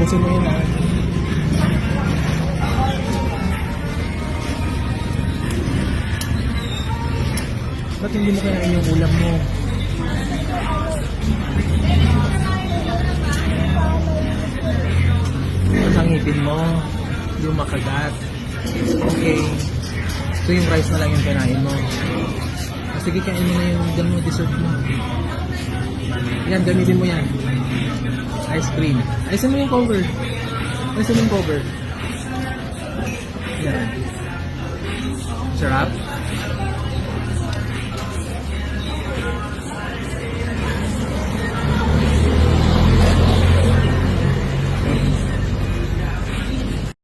Alisin mo yun ha. Ba't hindi mo kaya yung ulam mo? Ang ngipin mo, yung makagat. Okay. So yung rice na lang yung kinain mo. Sige, kainin mo na yung dyan mo, dessert mo. Yan, gamitin mo yan. Ice cream. Alisin mo yung cover. Alisin mo yung cover. Yan. Sarap.